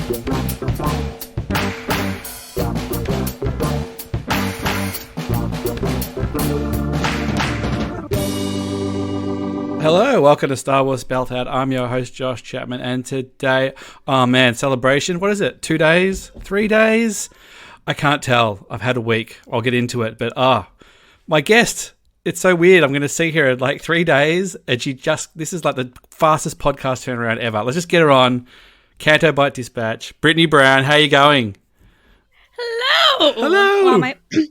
Hello, welcome to Star Wars Spelt Out. I'm your host, Josh Chapman, and today, oh man, celebration. What is it? 2 days? 3 days? I can't tell. I've had a week. I'll get into it, but my guest, it's so weird. I'm going to see her in like 3 days, and this is like the fastest podcast turnaround ever. Let's just get her on. Canto Bight Dispatch. Brittani Brown, how you going? Hello.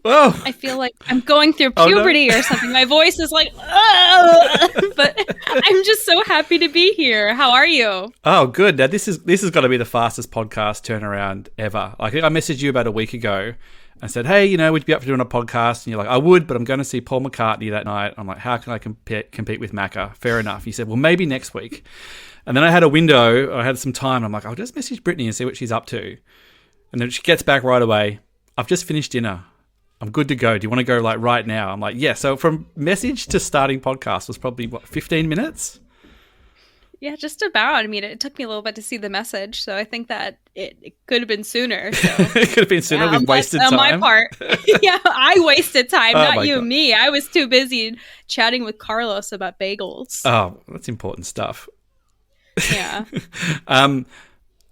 Wow, I feel like I'm going through puberty or something. My voice is like, but I'm just so happy to be here. How are you? Oh, good. Now this has got to be the fastest podcast turnaround ever. Like I messaged you about a week ago and said, hey, would you be up for doing a podcast? And you're like, I would, but I'm going to see Paul McCartney that night. I'm like, how can I compete with Macca? Fair enough. You said, well, maybe next week. And then I had a window. I had some time. And I'm like, I'll just message Brittani and see what she's up to. And then she gets back right away. I've just finished dinner. I'm good to go. Do you want to go like right now? I'm like, yeah. So from message to starting podcast was probably 15 minutes? Yeah, just about. I mean, it took me a little bit to see the message, so I think that it could have been sooner. So. It could have been sooner. We've wasted time. On my part. Yeah, I wasted time, not you God. and me. I was too busy chatting with Carlos about bagels. Oh, that's important stuff. Yeah.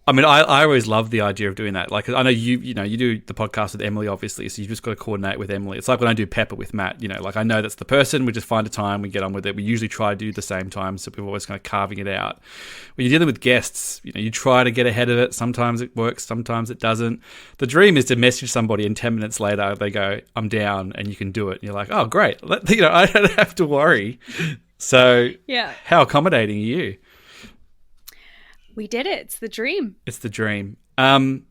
I mean, I always love the idea of doing that. Like, I know you do the podcast with Emily, obviously, so you've just got to coordinate with Emily. It's like when I do Pepper with Matt, like I know that's the person, we just find a time, we get on with it. We usually try to do the same time, so we're always kind of carving it out. When you're dealing with guests, you try to get ahead of it. Sometimes it works, sometimes it doesn't. The dream is to message somebody and 10 minutes later, they go, I'm down, and you can do it. And you're like, oh, great. I don't have to worry. So yeah. How accommodating are you? We did it. It's the dream. It's the dream. I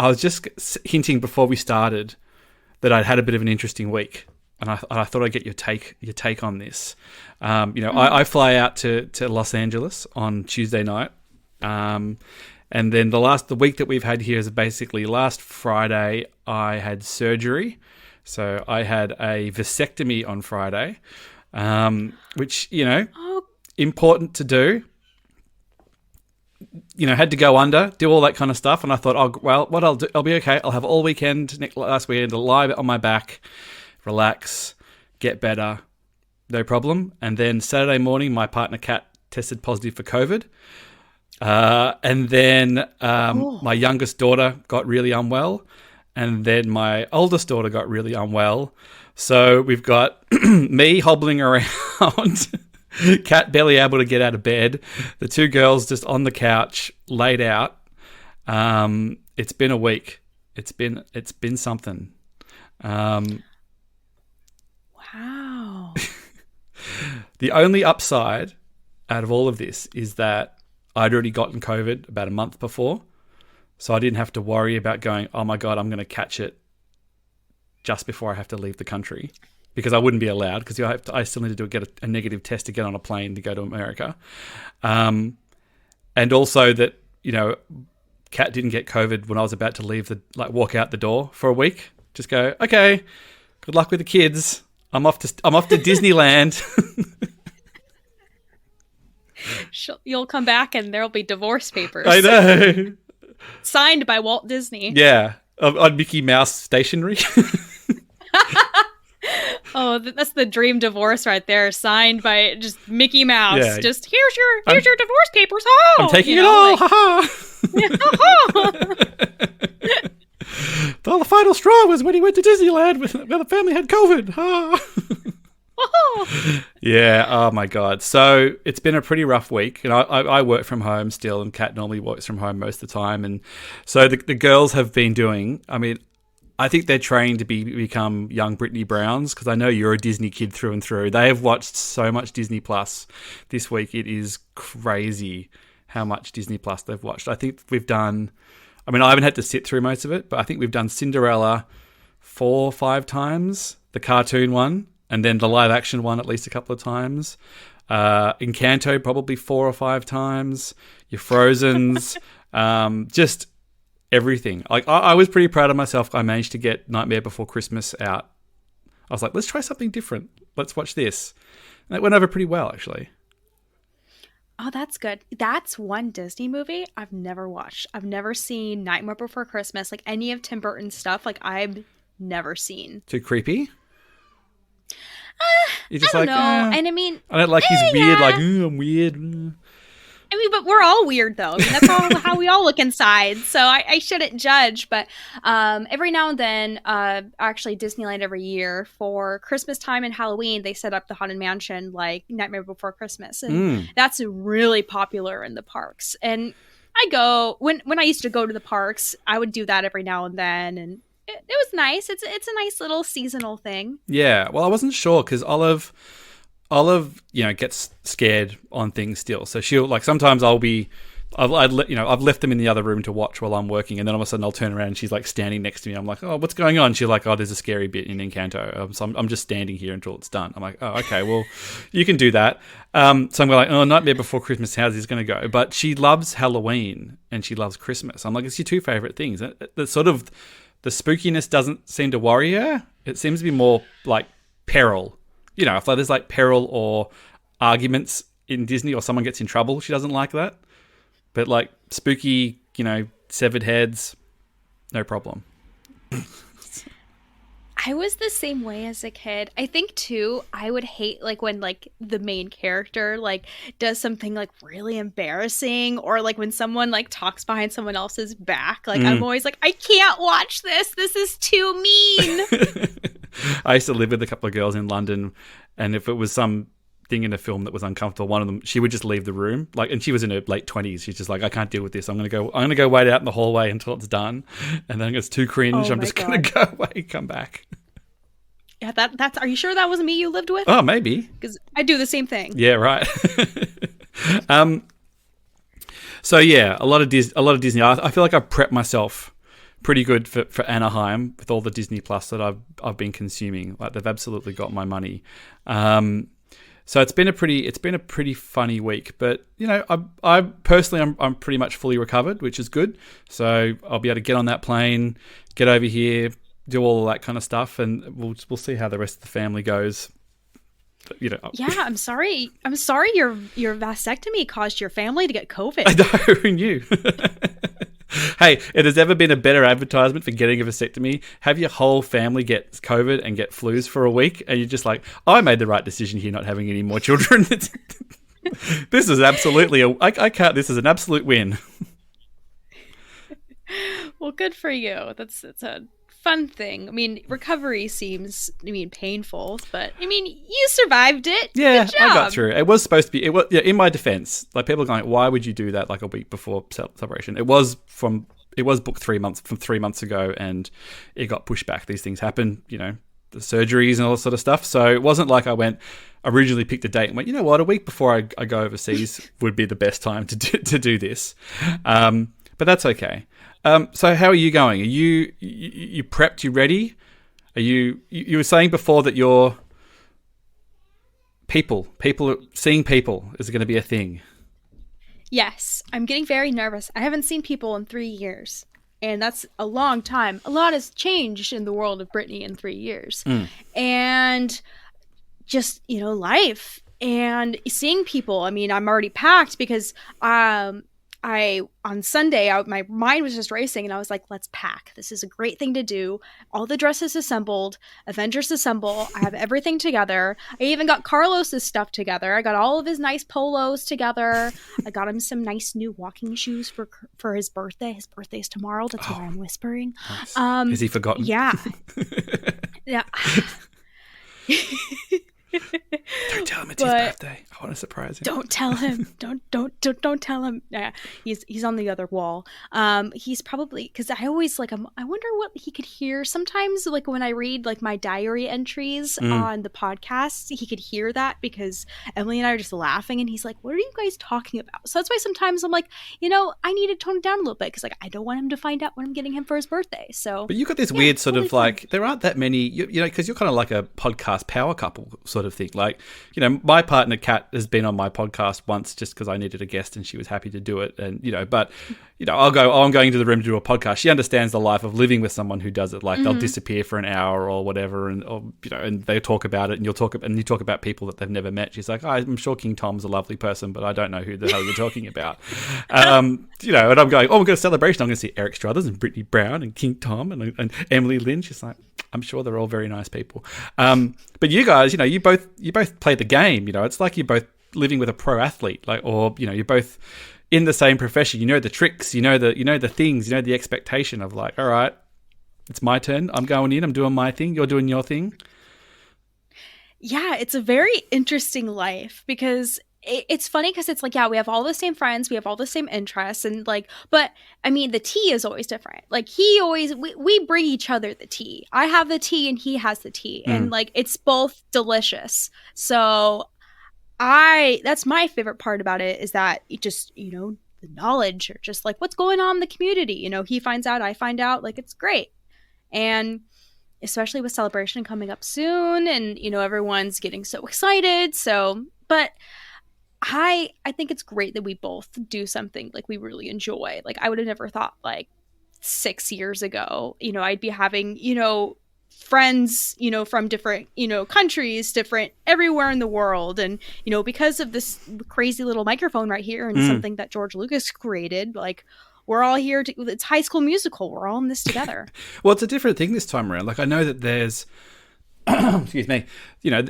was just hinting before we started that I'd had a bit of an interesting week, and I thought I'd get your take on this. I fly out to Los Angeles on Tuesday night, and then the week that we've had here is basically last Friday I had surgery, so I had a vasectomy on Friday, which important to do. Had to go under, do all that kind of stuff. And I thought, what I'll do, I'll be okay. I'll have all weekend, last weekend, to lie on my back, relax, get better, no problem. And then Saturday morning, my partner, Kat, tested positive for COVID. And then my youngest daughter got really unwell. And then my oldest daughter got really unwell. So we've got me hobbling around, Kat barely able to get out of bed. The two girls just on the couch, laid out. It's been a week. It's been something. Wow. The only upside out of all of this is that I'd already gotten COVID about a month before, so I didn't have to worry about going, oh my God, I'm going to catch it just before I have to leave the country. Because I wouldn't be allowed, because I still need to get a negative test to get on a plane to go to America. And also that, Kat didn't get COVID when I was about to leave walk out the door for a week. Just go, okay, good luck with the kids. I'm off to Disneyland. You'll come back and there'll be divorce papers. I know. Signed by Walt Disney. Yeah, on Mickey Mouse stationery. Oh, that's the dream divorce right there. Signed by just Mickey Mouse. Yeah. Just here's your divorce papers. Oh, I'm taking it all. Ha Well, the final straw was when he went to Disneyland where the family had COVID. Yeah. Oh my God. So it's been a pretty rough week, and I work from home still, and Kat normally works from home most of the time, and so the girls have been doing. I mean, I think they're trained to become young Brittani Browns, because I know you're a Disney kid through and through. They have watched so much Disney Plus this week. It is crazy how much Disney Plus they've watched. I think we've done, I haven't had to sit through most of it, but I think we've done Cinderella 4 or 5 times, the cartoon one, and then the live action one at least a couple of times. Encanto probably 4 or 5 times. Your Frozens, just everything. Like I was pretty proud of myself. I managed to get Nightmare Before Christmas out. I was like, let's try something different. Let's watch this. And it went over pretty well, actually. Oh, that's good. That's one Disney movie I've never watched. I've never seen Nightmare Before Christmas, like any of Tim Burton's stuff. Like I've never seen. Too creepy? You're just I don't like, know. And I mean, I don't like he's weird, yeah. like, I'm weird. I mean, but we're all weird though. I mean, that's how we all look inside. So I shouldn't judge. But every now and then, actually Disneyland every year for Christmas time and Halloween, they set up the Haunted Mansion like Nightmare Before Christmas. And that's really popular in the parks. And I go, when I used to go to the parks, I would do that every now and then. And it was nice. It's a nice little seasonal thing. Yeah. Well, I wasn't sure because Olive, gets scared on things still. So she'll like sometimes I've left them in the other room to watch while I'm working, and then all of a sudden I'll turn around and she's like standing next to me. I'm like, oh, what's going on? She's like, oh, there's a scary bit in Encanto. So I'm just standing here until it's done. I'm like, oh, okay, well, you can do that. So I'm like, oh, Nightmare Before Christmas, how's this going to go? But she loves Halloween and she loves Christmas. I'm like, it's your two favorite things. The sort of the spookiness doesn't seem to worry her. It seems to be more like peril. If there's like peril or arguments in Disney or someone gets in trouble, she doesn't like that. But like spooky, severed heads, no problem. I was the same way as a kid. I think too, I would hate like when like the main character like does something like really embarrassing, or like when someone like talks behind someone else's back. Like I'm always like, I can't watch this. This is too mean. I used to live with a couple of girls in London, and if it was some thing in a film that was uncomfortable, one of them, she would just leave the room. Like, and she was in her late 20s. She's just like, I can't deal with this. I'm gonna go wait out in the hallway until it's done, and then it's too cringe. I'm just gonna go away, come back. Yeah, that's. Are you sure that wasn't me you lived with? Oh, maybe. Because I do the same thing. Yeah, right. So yeah, a lot of Disney. I feel like I've prepped myself pretty good for Anaheim with all the Disney Plus that I've been consuming. Like they've absolutely got my money. So it's been a pretty funny week. But I personally I'm pretty much fully recovered, which is good. So I'll be able to get on that plane, get over here, do all that kind of stuff, and we'll see how the rest of the family goes. Yeah, I'm sorry. Your vasectomy caused your family to get COVID. I know, who knew? Hey, it has ever been a better advertisement for getting a vasectomy. Have your whole family get COVID and get flus for a week, and you're just like, I made the right decision here, not having any more children. This is absolutely this is an absolute win. Well, good for you. It's a fun thing. I mean, recovery seems, painful, but you survived it. Yeah, good job. I got through. It was supposed to be. It was, yeah, in my defense, like people are going, why would you do that like a week before celebration? It was booked 3 months ago, and it got pushed back. These things happen, the surgeries and all that sort of stuff. So it wasn't like I originally picked a date and went, you know what, a week before I go overseas would be the best time to do this. But that's okay. So how are you going? Are you prepped? You ready? Are you were saying before that you're seeing people is going to be a thing. Yes, I'm getting very nervous. I haven't seen people in 3 years, and that's a long time. A lot has changed in the world of Brittany in 3 years. And just, life and seeing people. I mean, I'm already packed because on Sunday, my mind was just racing, and I was like, let's pack. This is a great thing to do. All the dresses assembled, Avengers assemble. I have everything together. I even got Carlos's stuff together. I got all of his nice polos together. I got him some nice new walking shoes for his birthday. His birthday's tomorrow. That's why I'm whispering. Nice. Has he forgotten? Yeah. Yeah. Don't tell him it's his birthday. I want to surprise him. Don't tell him. Don't tell him. Yeah, he's on the other wall. He's probably, because I always I wonder what he could hear. Sometimes like when I read like my diary entries on the podcast, he could hear that because Emily and I are just laughing, and he's like, "What are you guys talking about?" So that's why sometimes I'm like, I need to tone it down a little bit because I don't want him to find out what I'm getting him for his birthday. So, but you got this weird sort of like there aren't that many, because you're kind of like a podcast power couple sort sort of thing. Like, you know, my partner Kat has been on my podcast once just because I needed a guest and she was happy to do it. And, you know, but, you know, I'm going into the room to do a podcast. She understands the life of living with someone who does it. Like they'll disappear for an hour or whatever, and or, you know, and they talk about it, and you talk about people that they've never met. She's like, I'm sure King Tom's a lovely person, but I don't know who the hell you're talking about. You know, and I'm going, we've got a celebration. I'm going to see Eric Struthers and Brittani Brown and King Tom and Emily Lynn. She's like, I'm sure they're all very nice people. But you guys, you know, you both play the game. You know, it's like you're both living with a pro athlete, like, or, you know, you're both in the same profession. You know the tricks, you know the things, you know the expectation of like, all right, it's my turn. I'm going in. I'm doing my thing. You're doing your thing. Yeah, it's a very interesting life because it's funny because it's like, yeah, we have all the same friends, we have all the same interests, and like, but I mean, the tea is always different. Like we bring each other the tea. I have the tea and he has the tea, and like it's both delicious. So that's my favorite part about it, is that it just, you know, the knowledge, or just like what's going on in the community. You know, he finds out, I find out, like it's great. And especially with celebration coming up soon, and, you know, everyone's getting so excited. So, but I think it's great that we both do something like we really enjoy. Like I would have never thought like 6 years ago, you know, I'd be having, you know, friends, you know, from different, you know, countries, different everywhere in the world. And, you know, because of this crazy little microphone right here and something that George Lucas created, like we're all here it's High School Musical. We're all in this together. Well, it's a different thing this time around. Like I know that there's, excuse me, you know,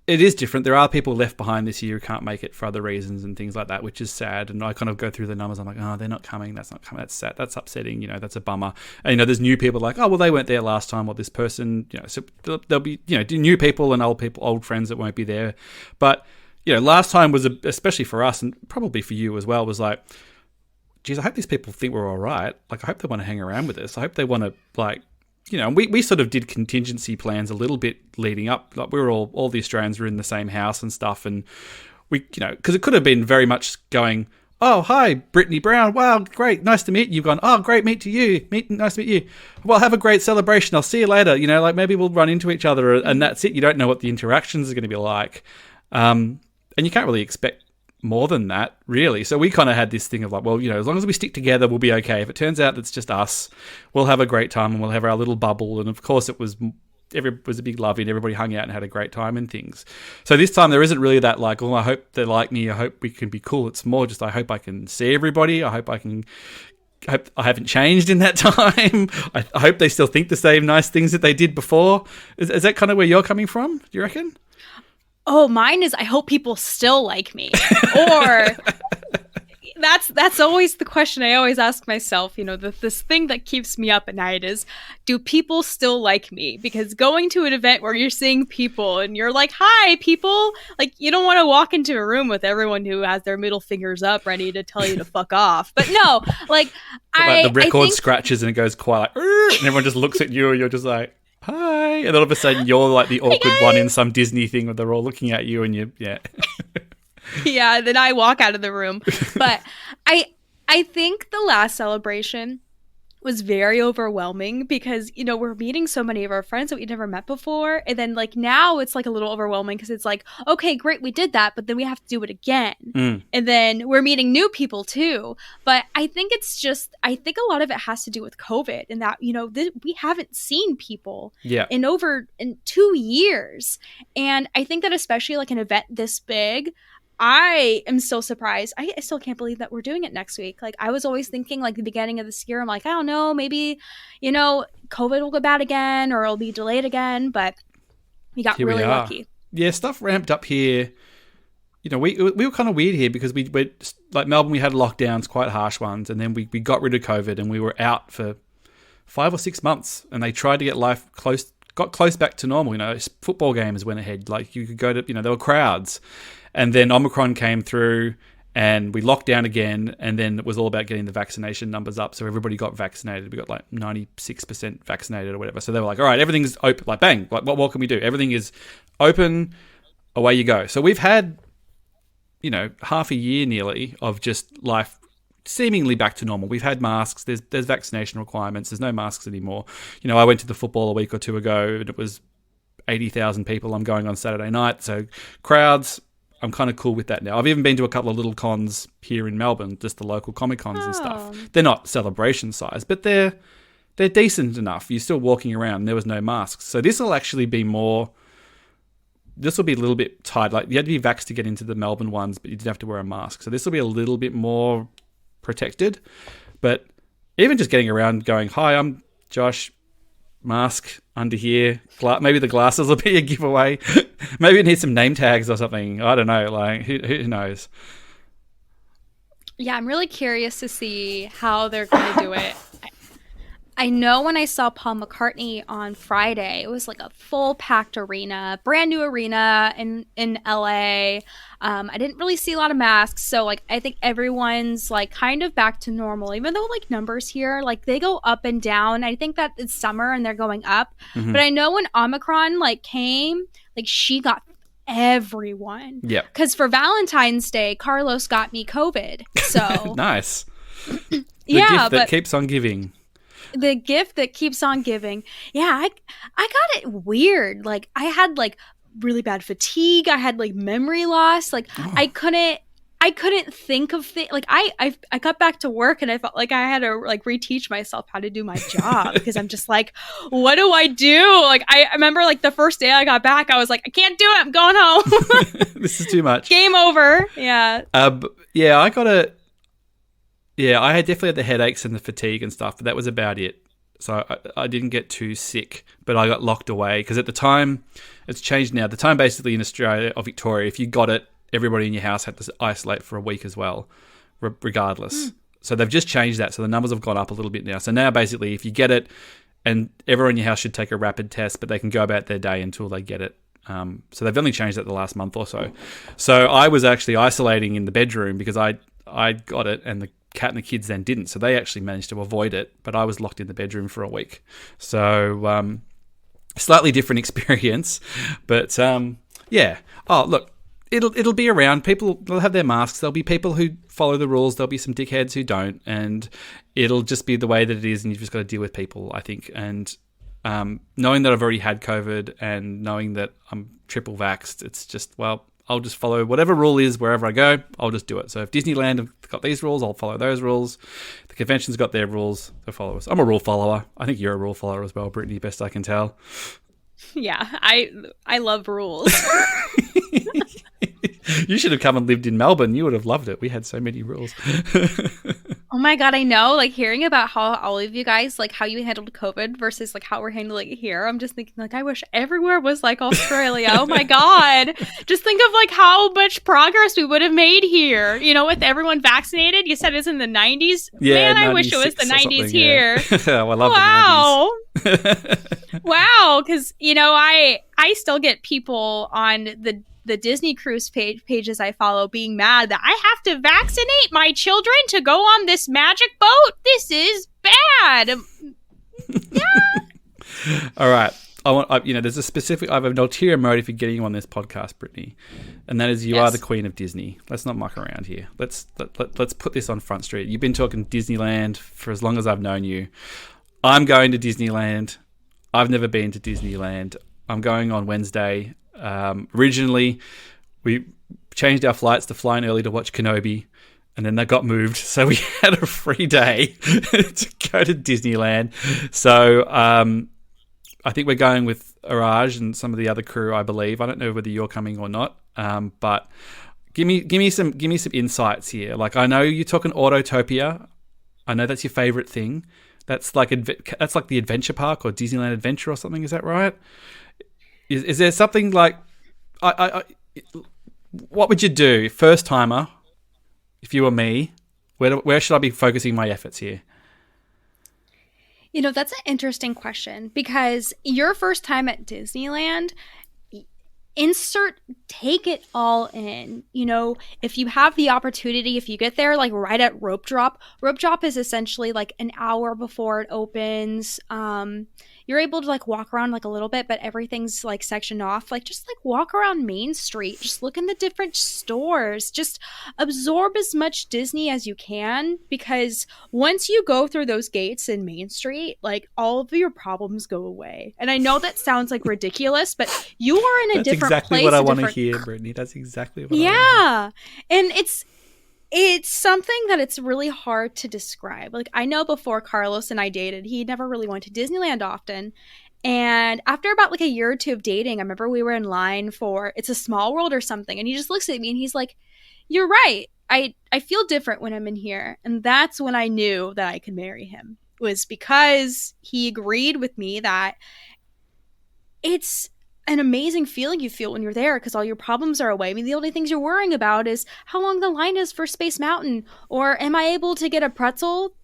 it is different. There are people left behind this year who can't make it for other reasons and things like that, which is sad. And I kind of go through the numbers. I'm like, oh, they're not coming. That's not coming. That's sad. That's upsetting. You know, that's a bummer. And, you know, there's new people like, oh, well, they weren't there last time, or this person, you know, so there'll be, you know, new people and old friends that won't be there. But, you know, last time was, especially for us and probably for you as well, was like, geez, I hope these people think we're all right. Like, I hope they want to hang around with us. I hope they want to, like, you know, we sort of did contingency plans a little bit leading up. Like we were all the Australians were in the same house and stuff. And we, you know, because it could have been very much going, oh, hi, Brittani Brown. Wow, great. Nice to meet you. You've gone, oh, great. Nice to meet you. Well, have a great celebration. I'll see you later. You know, like maybe we'll run into each other and that's it. You don't know what the interactions are going to be like. And you can't really expect more than that, really. So we kind of had this thing of like, well, you know, as long as we stick together, we'll be okay. If it turns out it's just us, we'll have a great time and we'll have our little bubble. And of course, it was a big lovey and everybody hung out and had a great time and things. So this time there isn't really that like, oh, I hope they like me. I hope we can be cool. It's more just, I hope I can see everybody. I hope I haven't changed in that time. I hope they still think the same nice things that they did before. Is that kind of where you're coming from? Do you reckon? Oh, mine is I hope people still like me. Or that's always the question I always ask myself. You know, this thing that keeps me up at night is, do people still like me? Because going to an event where you're seeing people and you're like, hi, people, like you don't want to walk into a room with everyone who has their middle fingers up ready to tell you to fuck off. But no, like the record scratches and it goes quiet, like, and everyone just looks at you and you're just like, hi, and then all of a sudden you're like the awkward one in some Disney thing where they're all looking at you and yeah, then I walk out of the room. But I think the last celebration was very overwhelming because, you know, we're meeting so many of our friends that we never met before, and then like now it's like a little overwhelming because it's like, okay, great, we did that, but then we have to do it again, and then we're meeting new people too. But I think I think a lot of it has to do with COVID, and that, you know, we haven't seen people in 2 years, and I think that especially like an event this big, I am so surprised. I still can't believe that we're doing it next week. Like, I was always thinking, like, the beginning of this year, I'm like, I don't know, maybe, you know, COVID will go bad again or it'll be delayed again. But we got really lucky. Yeah, stuff ramped up here. You know, we were kind of weird here because we like Melbourne, we had lockdowns, quite harsh ones. And then we got rid of COVID and we were out for 5 or 6 months. And they tried to get life got close back to normal. You know, football games went ahead. Like, you could go to, you know, there were crowds. And then Omicron came through and we locked down again. And then it was all about getting the vaccination numbers up. So everybody got vaccinated. We got like 96% vaccinated or whatever. So they were like, all right, everything's open. Like, bang, like what can we do? Everything is open. Away you go. So we've had, you know, half a year nearly of just life seemingly back to normal. We've had masks. There's vaccination requirements. There's no masks anymore. You know, I went to the football a week or two ago and it was 80,000 people. I'm going on Saturday night. So crowds, I'm kind of cool with that now. I've even been to a couple of little cons here in Melbourne, just the local Comic Cons and stuff. They're not celebration size, but they're decent enough. You're still walking around. There was no masks. So this will actually be more... This will be a little bit tight. Like, you had to be vaxxed to get into the Melbourne ones, but you didn't have to wear a mask. So this will be a little bit more protected. But even just getting around going, hi, I'm Josh, mask under here. Maybe the glasses will be a giveaway. Maybe it needs some name tags or something. I don't know. Like, who knows? Yeah, I'm really curious to see how they're going to do it. I know when I saw Paul McCartney on Friday, it was like a full packed arena, brand new arena in LA. I didn't really see a lot of masks. So like, I think everyone's like kind of back to normal, even though like numbers here, like they go up and down. I think that it's summer and they're going up. Mm-hmm. But I know when Omicron like came, like she got everyone. Yeah. Because for Valentine's Day, Carlos got me COVID. So nice. The yeah, gift that keeps on giving. The gift that keeps on giving. Yeah, I got it weird. Like I had like really bad fatigue. I had like memory loss. Like I couldn't think of things. Like I got back to work and I felt like I had to like reteach myself how to do my job because I'm just like, what do I do? Like I remember like the first day I got back, I was like, I can't do it. I'm going home. This is too much. Game over. Yeah. Yeah, I had definitely had the headaches and the fatigue and stuff, but that was about it. So I didn't get too sick, but I got locked away because at the time, it's changed now. The time basically in Australia or Victoria, if you got it, everybody in your house had to isolate for a week as well, regardless. So they've just changed that. So the numbers have gone up a little bit now. So now basically if you get it, and everyone in your house should take a rapid test, but they can go about their day until they get it. So they've only changed that the last month or so. So I was actually isolating in the bedroom because I got it and the cat and the kids then didn't. So they actually managed to avoid it, but I was locked in the bedroom for a week. So slightly different experience, but yeah. Oh, look, it'll be around. People will have their masks. There'll be people who follow the rules. There'll be some dickheads who don't, and it'll just be the way that it is, and you've just got to deal with people, I think. And knowing that I've already had COVID and knowing that I'm triple vaxxed, it's just, well, I'll just follow whatever rule is wherever I go. I'll just do it. So if Disneyland have got these rules, I'll follow those rules. The convention's got their rules. They'll follow us. I'm a rule follower. I think you're a rule follower as well, Brittany, best I can tell. Yeah, I love rules. You should have come and lived in Melbourne. You would have loved it. We had so many rules. Oh my God, I know. Like hearing about how all of you guys, like how you handled COVID versus like how we're handling it here. I'm just thinking like, I wish everywhere was like Australia. Oh my God. Just think of like how much progress we would have made here, you know, with everyone vaccinated. You said it's in the 90s. Yeah, man, I wish it was the 90s here. Yeah. I love the 90s. Wow. Because, you know, I still get people on the Disney cruise pages I follow being mad that I have to vaccinate my children to go on this magic boat. This is bad. Yeah. All right. There's a specific, I have an ulterior motive for getting you on this podcast, Brittany, and that is you are the queen of Disney. Let's not muck around here. Let's put this on Front Street. You've been talking Disneyland for as long as I've known you. I'm going to Disneyland. I've never been to Disneyland. I'm going on Wednesday. Originally, we changed our flights to flying early to watch Kenobi, and then that got moved, so we had a free day to go to Disneyland. So I think we're going with Araj and some of the other crew, I believe. I don't know whether you're coming or not, but give me some insights here. Like, I know you're talking Autotopia. I know that's your favorite thing. That's like the adventure park or Disneyland Adventure or something. Is that right? Is there something like, what would you do, first timer, if you were me? Where should I be focusing my efforts here? You know, that's an interesting question because your first time at Disneyland, take it all in. You know, if you have the opportunity, if you get there like right at rope drop is essentially like an hour before it opens. You're able to like walk around like a little bit, but everything's like sectioned off. Like just like walk around Main Street, just look in the different stores, just absorb as much Disney as you can, because once you go through those gates in Main Street, like all of your problems go away. And I know that sounds like ridiculous, but you are in a different exactly place. What I want to hear, Brittany. That's exactly what I want to hear. Yeah. And it's something that it's really hard to describe. Like, I know before Carlos and I dated, he never really went to Disneyland often. And after about like a year or two of dating, I remember we were in line for It's a Small World or something. And he just looks at me and he's like, "You're right. I feel different when I'm in here." And that's when I knew that I could marry him, was because he agreed with me that it's an amazing feeling you feel when you're there because all your problems are away. I mean, the only things you're worrying about is how long the line is for Space Mountain, or am I able to get a pretzel?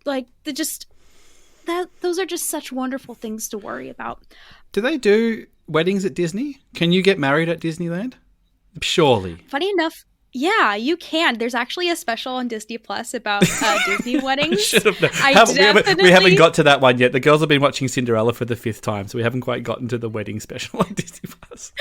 Like, those are just such wonderful things to worry about. Do they do weddings at Disney? Can you get married at Disneyland? Surely. Funny enough, yeah, you can. There's actually a special on Disney Plus about Disney weddings. Should have known. We haven't got to that one yet. The girls have been watching Cinderella for the 5th time, so we haven't quite gotten to the wedding special on Disney Plus.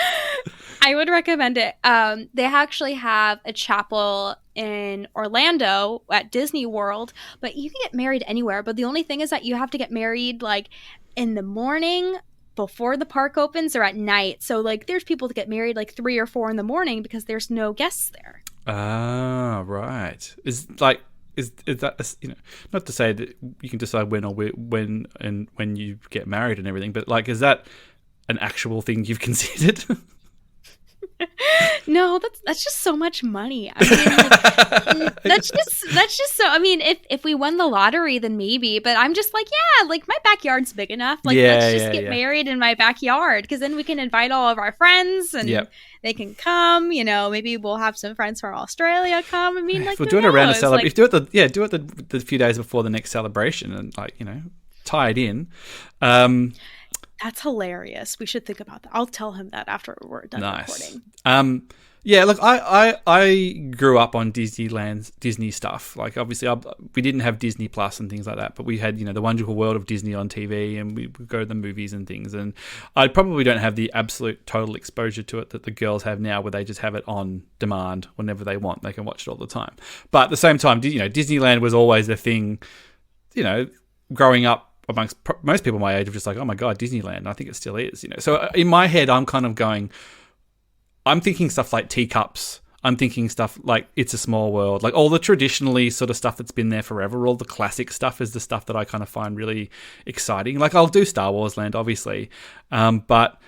I would recommend it. They actually have a chapel in Orlando at Disney World, but you can get married anywhere. But the only thing is that you have to get married like in the morning before the park opens or at night. So like there's people that get married like 3 or 4 in the morning because there's no guests there. Ah, right. Is that, you know, not to say that you can decide when you get married and everything, but like, is that an actual thing you've considered? No, that's just so much money. I mean, like, that's just so. I mean, if we won the lottery, then maybe. But I'm just like, yeah, like my backyard's big enough. Like, let's just get married in my backyard, because then we can invite all of our friends and they can come. You know, maybe we'll have some friends from Australia come. I mean, like, if we're doing it around a celebration, do it the few days before the next celebration, and like, you know, tie it in. That's hilarious. We should think about that. I'll tell him that after we're done recording. Yeah, look, I grew up on Disney stuff. Like, obviously, we didn't have Disney Plus and things like that, but we had, you know, the wonderful world of Disney on TV, and we would go to the movies and things. And I probably don't have the absolute total exposure to it that the girls have now, where they just have it on demand whenever they want. They can watch it all the time. But at the same time, you know, Disneyland was always the thing, you know, growing up amongst most people my age of just like, oh my God, Disneyland. And I think it still is, you know. So in my head, I'm kind of going, I'm thinking stuff like Teacups. I'm thinking stuff like It's a Small World, like all the traditionally sort of stuff that's been there forever. All the classic stuff is the stuff that I kind of find really exciting. Like, I'll do Star Wars Land, obviously, but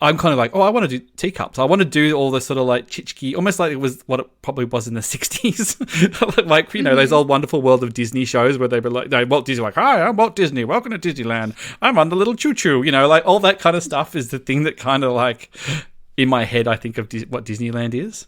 I'm kind of like, oh, I want to do Teacups. I want to do all the sort of like Chitchki, almost like it was what it probably was in the 60s. Like, you know, those old wonderful World of Disney shows where they were like, no, Walt Disney, like, hi, I'm Walt Disney. Welcome to Disneyland. I'm on the little choo-choo. You know, like all that kind of stuff is the thing that kind of like, in my head, I think of what Disneyland is.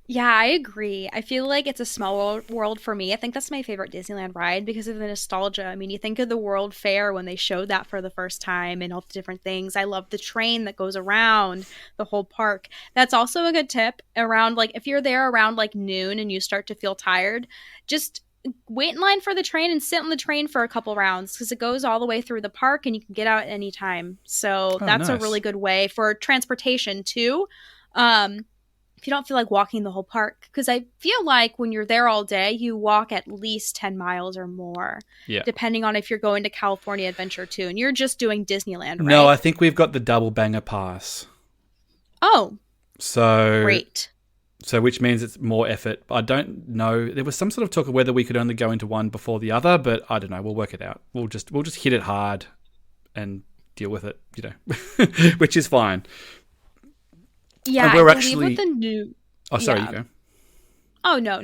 Yeah, I agree. I feel like It's a Small World for me. I think that's my favorite Disneyland ride because of the nostalgia. I mean, you think of the World Fair when they showed that for the first time and all the different things. I love the train that goes around the whole park. That's also a good tip around, like, if you're there around like noon and you start to feel tired, just wait in line for the train and sit on the train for a couple rounds, because it goes all the way through the park and you can get out at any time. So that's nice. A really good way for transportation too. If you don't feel like walking the whole park, because I feel like when you're there all day, you walk at least 10 miles or more, depending on if you're going to California Adventure too, and you're just doing Disneyland, right? No, I think we've got the double banger pass. Oh, so great. So which means it's more effort. I don't know. There was some sort of talk of whether we could only go into one before the other, but I don't know. We'll work it out. We'll just hit it hard and deal with it, you know, which is fine. Yeah, and we're I actually with the new. Oh, sorry, you go. Oh no.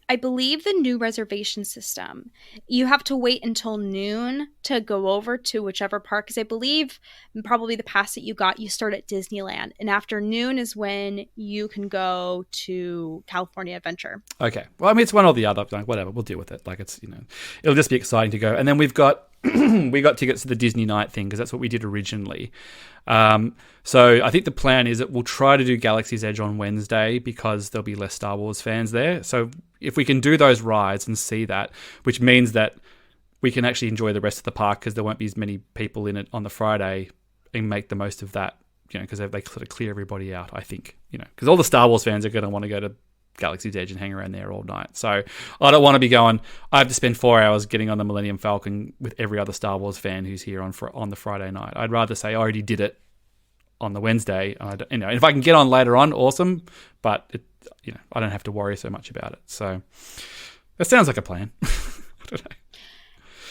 I believe the new reservation system, you have to wait until noon to go over to whichever park. Because I believe probably the pass that you got, you start at Disneyland, and after noon is when you can go to California Adventure. Okay. Well, I mean, it's one or the other. Like, whatever. We'll deal with it. Like, it's, you know, it'll just be exciting to go. And then we've got we got tickets to the Disney night thing because that's what we did originally. So I think the plan is that we'll try to do Galaxy's Edge on Wednesday because there'll be less Star Wars fans there. So if we can do those rides and see that, which means that we can actually enjoy the rest of the park because there won't be as many people in it on the Friday, and make the most of that, because they sort of clear everybody out, I think, because all the Star Wars fans are going to want to go to Galaxy's Edge and hang around there all night. So I don't want to be going, I have to spend 4 hours getting on the Millennium Falcon with every other Star Wars fan who's here on the Friday night. I'd rather say I already did it on the Wednesday. And if I can get on later on, awesome. But I don't have to worry so much about it. So that sounds like a plan. I don't know.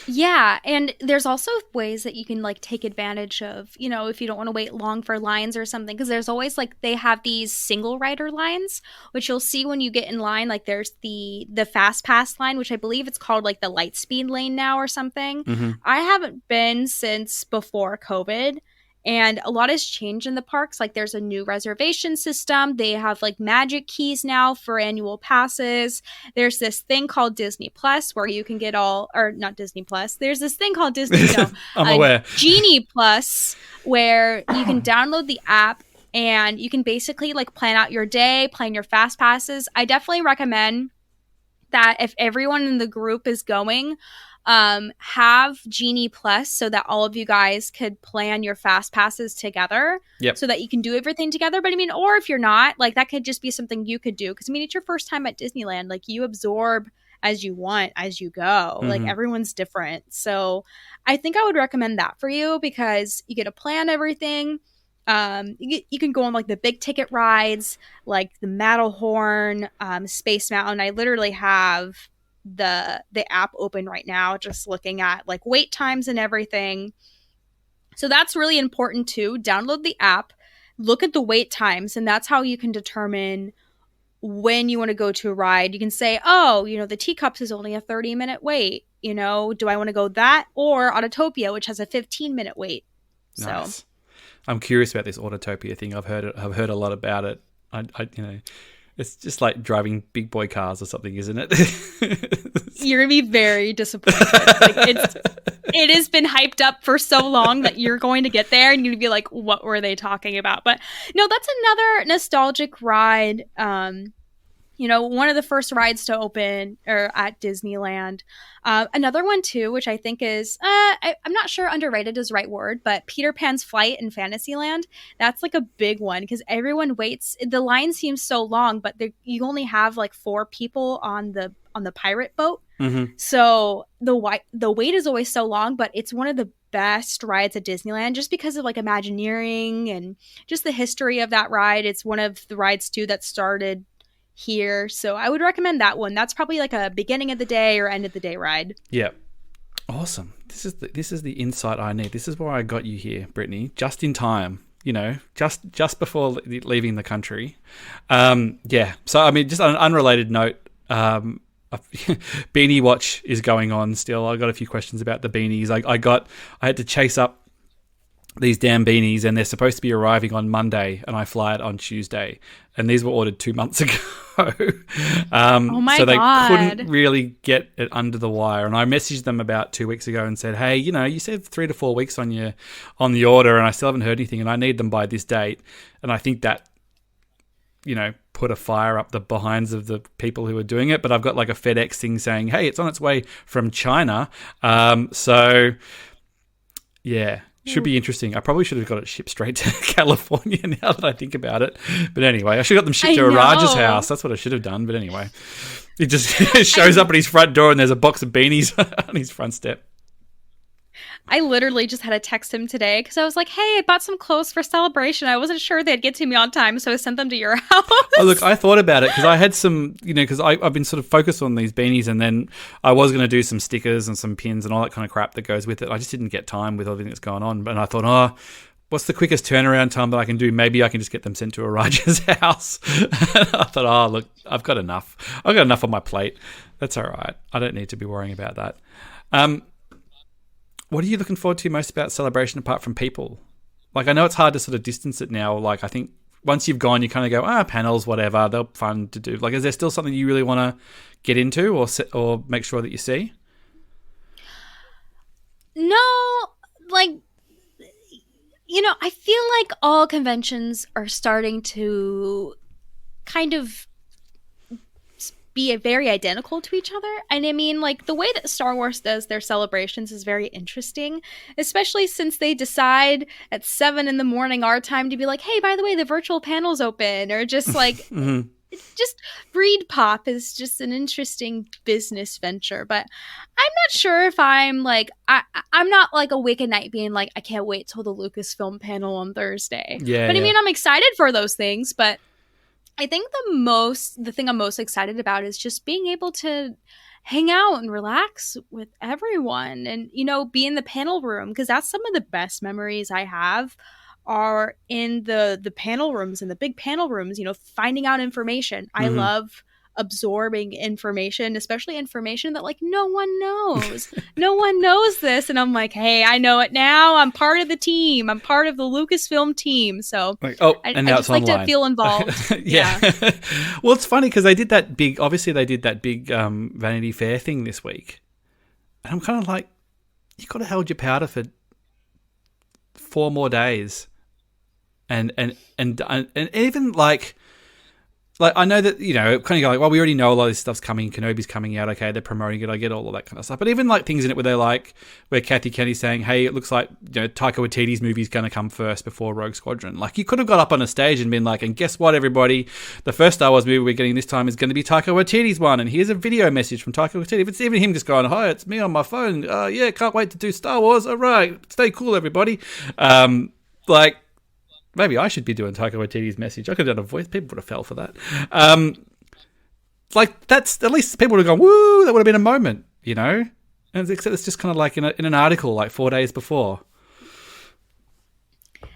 Yeah, and there's also ways that you can take advantage of, if you don't want to wait long for lines or something, because there's always they have these single rider lines, which you'll see when you get in line. There's the fast pass line, which I believe it's called the light speed lane now or something. Mm-hmm. I haven't been since before COVID. And a lot has changed in the parks. There's a new reservation system. They have magic keys now for annual passes. There's this thing called Disney Plus where you can get not Disney Plus. There's this thing called Disney, I'm aware. Genie Plus, where you can download the app and you can basically plan out your day, plan your fast passes. I definitely recommend that if everyone in the group is going, have Genie Plus so that all of you guys could plan your fast passes together. Yep. So that you can do everything together. But or if you're not, that could just be something you could do. Because it's your first time at Disneyland. You absorb as you want as you go. Mm-hmm. Everyone's different. So I think I would recommend that for you because you get to plan everything. You can go on the big ticket rides, the Matterhorn, Space Mountain. I literally have the app open right now, just looking at wait times and everything. So that's really important too. Download the app, look at the wait times, and that's how you can determine when you want to go to a ride. You can say, the Teacups is only a 30-minute wait. Do I want to go that or Autotopia, which has a 15-minute wait? Nice. So I'm curious about this Autotopia thing. I've heard a lot about it. It's just like driving big boy cars or something, isn't it? You're going to be very disappointed. It has been hyped up for so long that you're going to get there and you're going to be like, what were they talking about? But no, that's another nostalgic ride. One of the first rides to open at Disneyland. Another one too, which I think is, I'm not sure underrated is the right word, but Peter Pan's Flight in Fantasyland. That's a big one because everyone waits. The line seems so long, but you only have 4 people on the pirate boat. Mm-hmm. So the wait is always so long, but it's one of the best rides at Disneyland just because of Imagineering and just the history of that ride. It's one of the rides too that started here, so I would recommend that one. That's probably a beginning of the day or end of the day ride. Yeah, awesome. This is the insight I need. This is why I got you here, Brittany, just in time. Just before leaving the country. Yeah. So just on an unrelated note, Beanie Watch is going on still. I got a few questions about the beanies. I had to chase up these damn beanies, and they're supposed to be arriving on Monday, and I fly it on Tuesday. And these were ordered 2 months ago. Oh my so they God. couldn't really get it under the wire. And I messaged them about 2 weeks ago and said, hey, you said 3 to 4 weeks on the order, and I still haven't heard anything, and I need them by this date. And I think that, put a fire up the behinds of the people who are doing it. But I've got a FedEx thing saying, hey, it's on its way from China. So, yeah. Should be interesting. I probably should have got it shipped straight to California now that I think about it. But anyway, I should have got them shipped to Raj's house. That's what I should have done. But anyway, he just shows up at his front door and there's a box of beanies on his front step. I literally just had to text him today because I was like, hey, I bought some clothes for Celebration. I wasn't sure they'd get to me on time, so I sent them to your house. Oh, look, I thought about it because I had some, because I've been sort of focused on these beanies, and then I was going to do some stickers and some pins and all that kind of crap that goes with it. I just didn't get time with everything that's going on. And I thought, what's the quickest turnaround time that I can do? Maybe I can just get them sent to a Raj's house. And I thought, look, I've got enough. I've got enough on my plate. That's all right. I don't need to be worrying about that. What are you looking forward to most about Celebration apart from people? I know it's hard to sort of distance it now. I think once you've gone, you kind of go, panels, whatever, they're fun to do. Is there still something you really want to get into or make sure that you see? No, like, I feel like all conventions are starting to kind of be very identical to each other. And I mean, like, the way that Star Wars does their celebrations is very interesting, especially since they decide at 7 in the morning our time to be like, hey, by the way, the virtual panel's open, or just like, Mhm. just Breed Pop is just an interesting business venture. But I'm not sure if I'm like, I'm not like awake at night being like, I can't wait till the Lucasfilm panel on Thursday. Yeah, But I yeah. mean, I'm excited for those things, but I think the thing I'm most excited about is just being able to hang out and relax with everyone and, be in the panel room, because that's some of the best memories I have are in the panel rooms, and the big panel rooms, finding out information. I Hmm. love absorbing information, especially information that like no one knows. No one knows this, and I'm like, "Hey, I know it now. I'm part of the team. I'm part of the Lucasfilm team." So, Like, oh, I, and I now it's just like to online. feel involved. Yeah. Yeah. Well, it's funny because they did that big. Obviously, they did that big Vanity Fair thing this week, and I'm kind of like, you could have held your powder for 4 more days, and even like I know that kind of go like, well, we already know a lot of this stuff's coming. Kenobi's coming out. Okay, they're promoting it. I get all of that kind of stuff. But even like things in it where they're like, where Kathy Kenny's saying, "Hey, it looks like Taika Waititi's movie's going to come first before Rogue Squadron." Like you could have got up on a stage and been like, "And guess what, everybody? The first Star Wars movie we're getting this time is going to be Taika Waititi's one. And here's a video message from Taika Waititi." If it's even him just going, "Hi, it's me on my phone. Yeah, can't wait to do Star Wars. All right, stay cool, everybody." Like. Maybe I should be doing Taika Waititi's message. I could have done a voice. People would have fell for that. Like that's at least people would have gone, "Woo!" That would have been a moment, And except it's just kind of like in an article like 4 days before.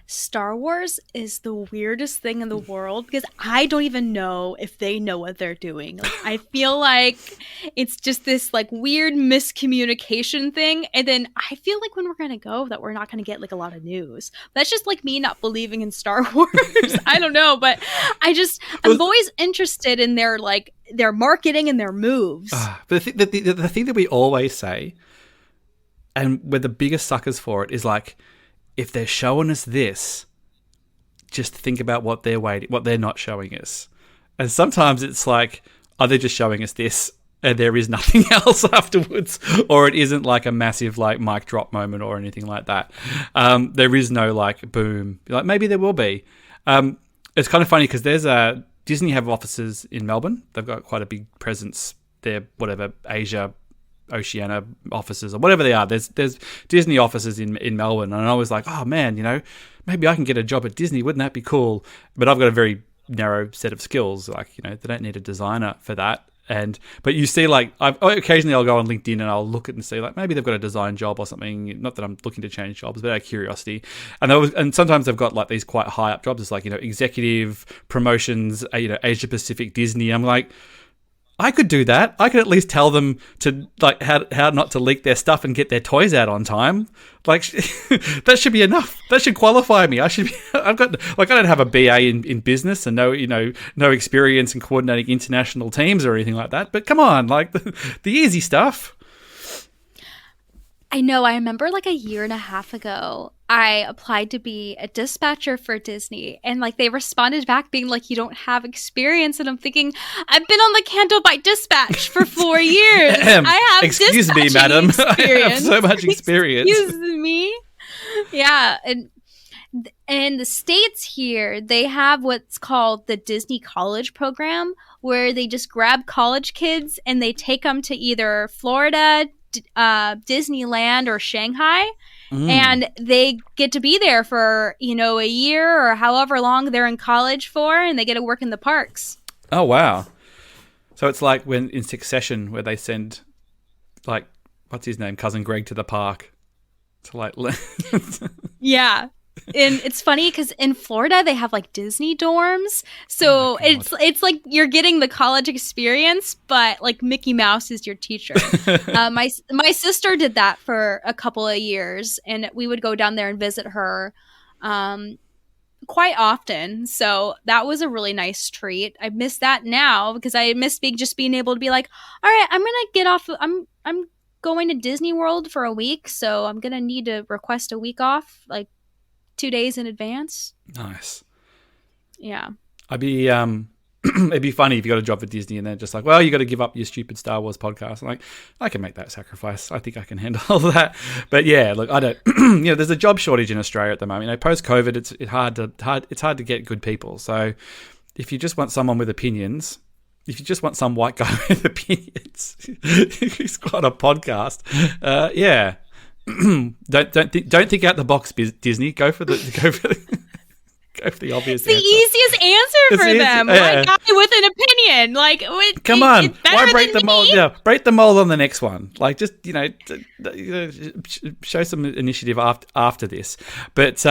Star Wars is the weirdest thing in the world because I don't even know if they know what they're doing. Like, I feel like it's just this like weird miscommunication thing, and then I feel like when we're gonna go, that we're not gonna get like a lot of news. That's just like me not believing in Star Wars. I don't know, but I'm always interested in their marketing and their moves. But the thing that we always say, and we're the biggest suckers for it, is like, if they're showing us this, just think about what they're not showing us. And sometimes it's like, are they just showing us this and there is nothing else afterwards? Or it isn't like a massive like mic drop moment or anything like that. There is no like boom. Like maybe there will be. It's kind of funny because Disney have offices in Melbourne. They've got quite a big presence there, whatever, Asia, Oceania offices or whatever they are. There's Disney offices in Melbourne, and I was like, oh man, maybe I can get a job at Disney. Wouldn't that be cool? But I've got a very narrow set of skills. Like they don't need a designer for that. But you see, like occasionally I'll go on LinkedIn and I'll look at and see like maybe they've got a design job or something. Not that I'm looking to change jobs, but out of curiosity. And sometimes they've got like these quite high up jobs. It's like executive promotions, Asia Pacific Disney. I'm like, I could do that. I could at least tell them to like how not to leak their stuff and get their toys out on time. Like that should be enough. That should qualify me. I don't have a BA in business and no experience in coordinating international teams or anything like that. But come on, like the easy stuff. I know. I remember like a year and a half ago, I applied to be a dispatcher for Disney, and like they responded back being like, "You don't have experience." And I'm thinking, I've been on the Canto Bight Dispatch for 4 years. I have Excuse me, madam. experience. I have so much experience. Excuse me. Yeah, and in the States here, they have what's called the Disney College Program, where they just grab college kids and they take them to either Florida, Disneyland, or Shanghai. And they get to be there for, a year or however long they're in college for, and they get to work in the parks. Oh, wow. So it's like when in Succession where they send, like, what's his name, Cousin Greg to the park to like... Yeah. And it's funny because in Florida they have like Disney dorms, so it's like you're getting the college experience, but like Mickey Mouse is your teacher. My sister did that for a couple of years, and we would go down there and visit her quite often. So that was a really nice treat. I miss that now because I miss being able to be like, all right, I'm gonna get off. I'm going to Disney World for a week, so I'm gonna need to request a week off, like 2 days in advance. Nice. Yeah. I'd be it'd be funny if you got a job at Disney and they're just like, well, you got to give up your stupid Star Wars podcast. I'm like, I can make that sacrifice. I think I can handle all that. But yeah, look, I don't. There's a job shortage in Australia at the moment. Post COVID, it's hard to get good people. So if you just want someone with opinions, if you just want some white guy with opinions who's got a podcast, yeah. don't think out the box, Disney. Go for the obvious. It's the easiest answer for them. One guy with an opinion. Like, come on, why break the mold? Yeah, break the mold on the next one. Like, just show some initiative after this. But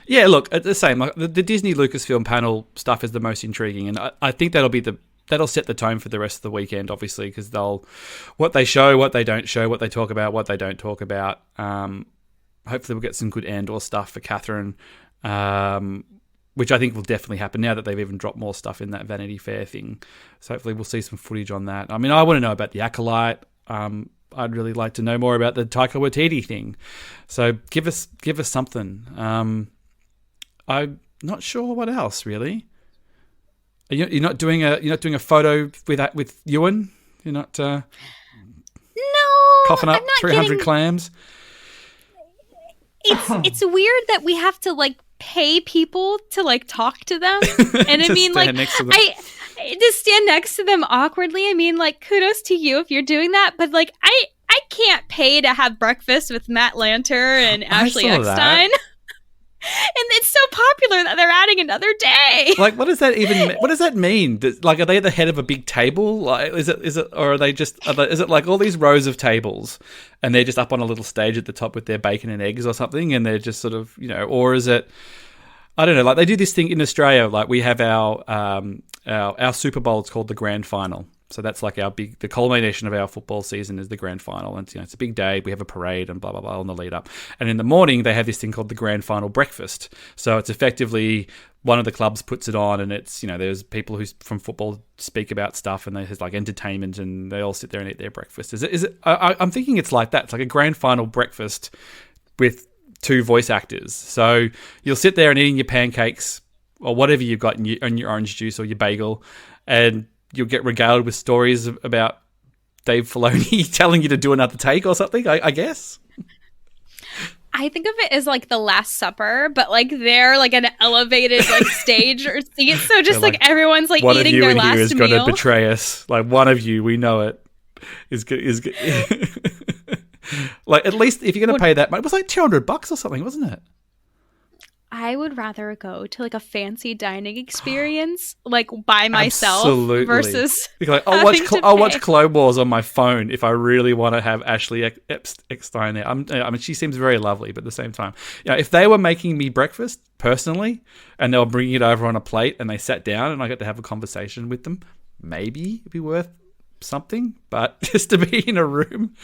yeah, look, the same. Like the Disney Lucasfilm panel stuff is the most intriguing, and I think that'll set the tone for the rest of the weekend, obviously, because what they show, what they don't show, what they talk about, what they don't talk about. Hopefully, we'll get some good Andor stuff for Catherine. Which I think will definitely happen now that they've even dropped more stuff in that Vanity Fair thing. So hopefully we'll see some footage on that. I mean, I want to know about the Acolyte. I'd really like to know more about the Taika Waititi thing. So give us something. I'm not sure what else really. You're not doing a photo with Ewan. You're not. No. Coughing up 300 clams. It's weird that we have to like pay people to like talk to them, and I mean like to stand next to them awkwardly. I mean, like, kudos to you if you're doing that, but like I can't pay to have breakfast with Matt Lanter and Ashley Eckstein. And it's so popular that they're adding another day. Like, what does that mean? Like, are they the head of a big table? Like, is it, or are they just? Is it like all these rows of tables, and they're just up on a little stage at the top with their bacon and eggs or something, and they're just sort of, or is it? I don't know. Like, they do this thing in Australia. Like, we have our Super Bowl. It's called the Grand Final. So that's like the culmination of our football season is the grand final. And it's a big day. We have a parade and blah, blah, blah on the lead up. And in the morning, they have this thing called the grand final breakfast. So it's effectively one of the clubs puts it on, and it's, there's people who from football speak about stuff, and there's like entertainment, and they all sit there and eat their breakfast. Is it? I'm thinking it's like that. It's like a grand final breakfast with 2 voice actors. So you'll sit there and eating your pancakes or whatever you've got in your orange juice or your bagel, and you'll get regaled with stories about Dave Filoni telling you to do another take or something, I guess. I think of it as like the Last Supper, but like they're like an elevated like stage or seat. So just like everyone's like eating their last meal. One of you in here is going to betray us. Like one of you, we know it, is good. Like at least if you're going to pay that much, it was like $200 or something, wasn't it? I would rather go to like a fancy dining experience, like by myself, Absolutely. Versus like, I'll watch Clone Wars on my phone if I really want to have Ashley Eckstein there. I mean, she seems very lovely, but at the same time, if they were making me breakfast personally and they were bringing it over on a plate and they sat down and I got to have a conversation with them, maybe it'd be worth something. But just to be in a room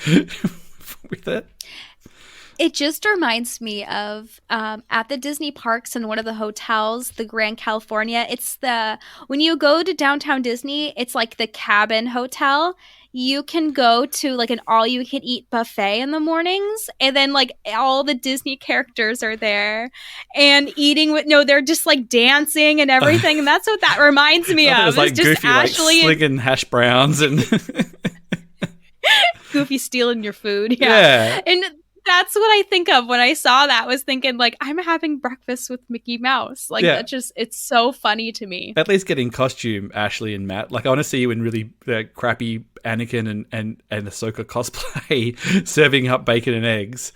with it. It just reminds me of at the Disney parks in one of the hotels, the Grand California. When you go to downtown Disney, it's like the Cabin Hotel. You can go to like an all-you-can-eat buffet in the mornings, and then like all the Disney characters are there and eating they're just like dancing and everything, and that's what that reminds me of. It's like just Goofy, Ashley like slinging hash browns and Goofy stealing your food. Yeah. And that's what I think of when I saw that, was thinking like, I'm having breakfast with Mickey Mouse. Like that it's so funny to me. At least get in costume, Ashley and Matt. Like I want to see you in really crappy Anakin and Ahsoka cosplay serving up bacon and eggs.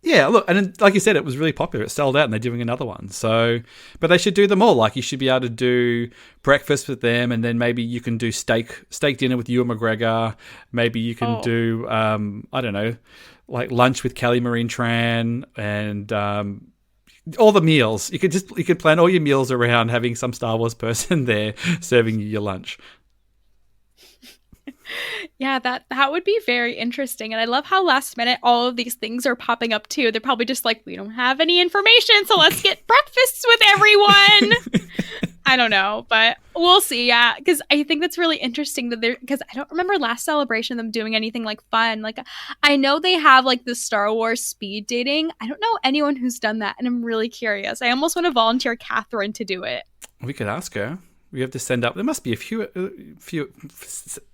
Yeah, look, and like you said, it was really popular. It sold out, and they're doing another one. So, but they should do them all. Like you should be able to do breakfast with them, and then maybe you can do steak dinner with Ewan McGregor. Maybe you can do I don't know, like lunch with Kelly Marie Tran, and all the meals. You could plan all your meals around having some Star Wars person there serving you your lunch. Yeah, that would be very interesting. And I love how last minute all of these things are popping up too. They're probably just like, we don't have any information, so let's get breakfasts with everyone. I don't know, but we'll see. Yeah, because I think that's really interesting that because I don't remember last Celebration them doing anything like fun. Like, I know they have like the Star Wars speed dating. I don't know anyone who's done that, and I'm really curious. I almost want to volunteer Catherine to do it. We could ask her. We have to send up. There must be a few,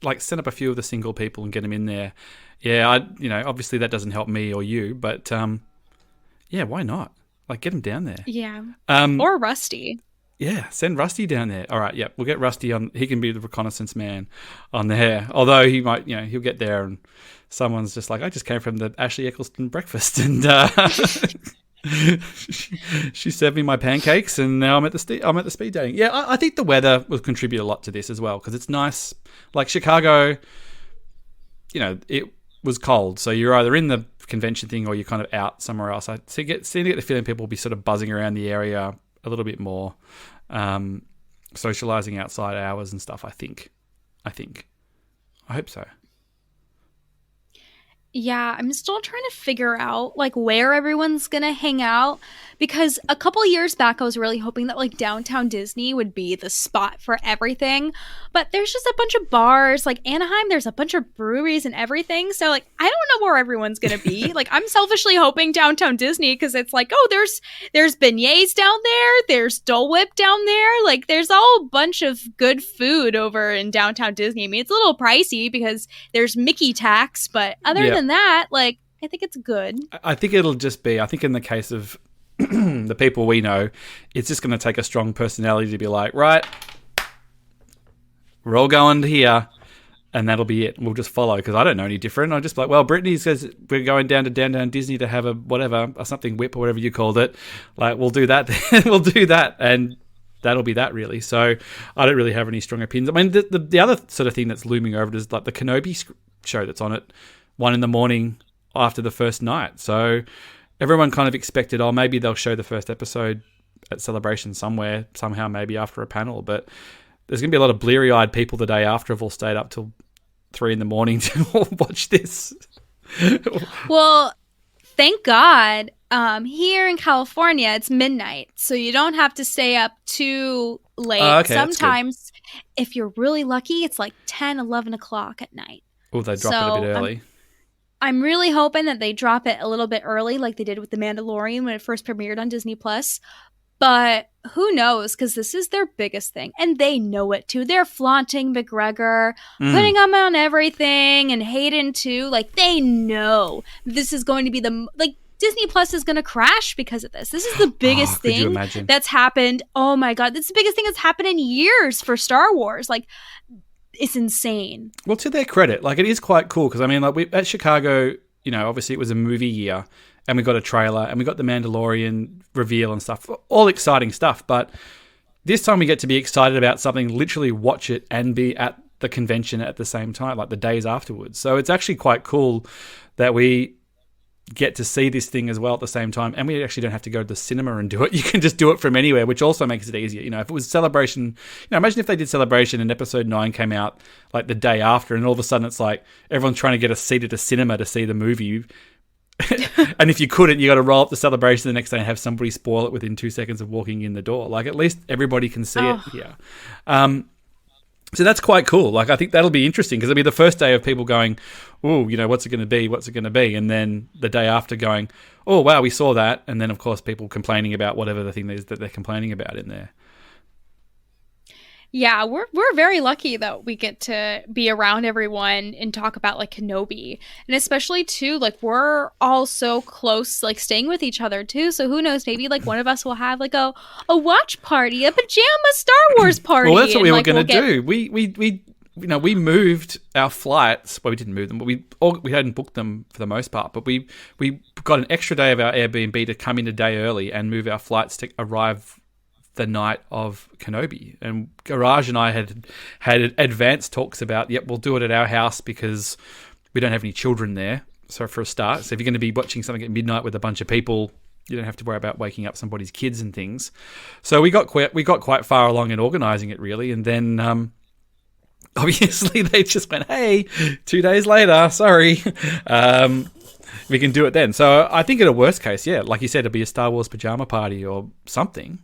like send up a few of the single people and get them in there. Yeah, obviously that doesn't help me or you, but yeah, why not? Like, get him down there. Yeah. Or Rusty. Yeah, send Rusty down there. All right, yeah, we'll get Rusty on. He can be the reconnaissance man on there. Although he might, he'll get there and someone's just like, I just came from the Ashley Eccleston breakfast and she served me my pancakes and now I'm at the speed dating. Yeah, I think the weather will contribute a lot to this as well because it's nice. Like Chicago, it was cold, so you're either in the convention thing or you're kind of out somewhere else. I get the feeling people will be sort of buzzing around the area a little bit more, socializing outside hours and stuff. I think. I hope so. Yeah, I'm still trying to figure out like where everyone's gonna hang out because a couple years back I was really hoping that like downtown Disney would be the spot for everything, but there's just a bunch of bars. Like Anaheim, there's a bunch of breweries and everything, so like I don't know where everyone's gonna be. Like I'm selfishly hoping downtown Disney because it's like, oh, there's beignets down there, there's Dole Whip down there, like there's a whole bunch of good food over in downtown Disney. I mean, it's a little pricey because there's Mickey tax, but other than that, like, I think it's good. I think it'll just be, I think in the case of the people we know, it's just going to take a strong personality to be like, right, we're all going to here, and that'll be it. We'll just follow, because I don't know any different. I'll just be like, well, Brittany says we're going down to downtown Disney to have a something whip or whatever you called it. Like, we'll do that. We'll do that, and that'll be that, really. So I don't really have any strong opinions. I mean, the other sort of thing that's looming over it is like the Kenobi show that's on at 1 a.m. after the first night. So everyone kind of expected, maybe they'll show the first episode at Celebration somewhere, somehow, maybe after a panel. But there's going to be a lot of bleary-eyed people the day after have all stayed up till 3 a.m. to watch this. Well, thank God. Here in California, it's midnight, so you don't have to stay up too late. Okay, sometimes, if you're really lucky, it's like 10, 11 o'clock at night. Oh, they drop it a bit early. I'm really hoping that they drop it a little bit early, like they did with The Mandalorian when it first premiered on Disney+. But who knows, because this is their biggest thing. And they know it, too. They're flaunting McGregor, putting him on everything, and Hayden, too. Like, they know this is going to be Disney Plus is going to crash because of this. This is the biggest thing that's happened. Oh, my God. This is the biggest thing that's happened in years for Star Wars. Like, it's insane. Well, to their credit, like, it is quite cool because, I mean, like, at Chicago, obviously it was a movie year and we got a trailer and we got the Mandalorian reveal and stuff, all exciting stuff. But this time we get to be excited about something, literally watch it and be at the convention at the same time, like the days afterwards. So it's actually quite cool that we get to see this thing as well at the same time, and we actually don't have to go to the cinema and do it. You can just do it from anywhere, which also makes it easier. If it was Celebration, imagine if they did Celebration and episode 9 came out like the day after, and all of a sudden it's like everyone's trying to get a seat at a cinema to see the movie. And if you couldn't, you got to roll up the Celebration the next day and have somebody spoil it within 2 seconds of walking in the door. Like, at least everybody can see it here. So that's quite cool. Like, I think that'll be interesting because it'll be the first day of people going, oh, what's it going to be? What's it going to be? And then the day after going, oh, wow, we saw that. And then, of course, people complaining about whatever the thing is that they're complaining about in there. Yeah, we're very lucky that we get to be around everyone and talk about like Kenobi, and especially too, like we're all so close, like staying with each other too. So who knows? Maybe like one of us will have like a watch party, a pajama Star Wars party. Well, that's what we were going to do. We moved our flights. Well, we didn't move them, but we hadn't booked them for the most part. But we got an extra day of our Airbnb to come in a day early and move our flights to arrive the night of Kenobi. And Garage and I had advanced talks about, we'll do it at our house because we don't have any children there. So for a start, if you're going to be watching something at midnight with a bunch of people, you don't have to worry about waking up somebody's kids and things. So we got quite far along in organising it, really. And then obviously they just went, hey, 2 days later, sorry. We can do it then. So I think in a worst case, like you said, it'll be a Star Wars pajama party or something.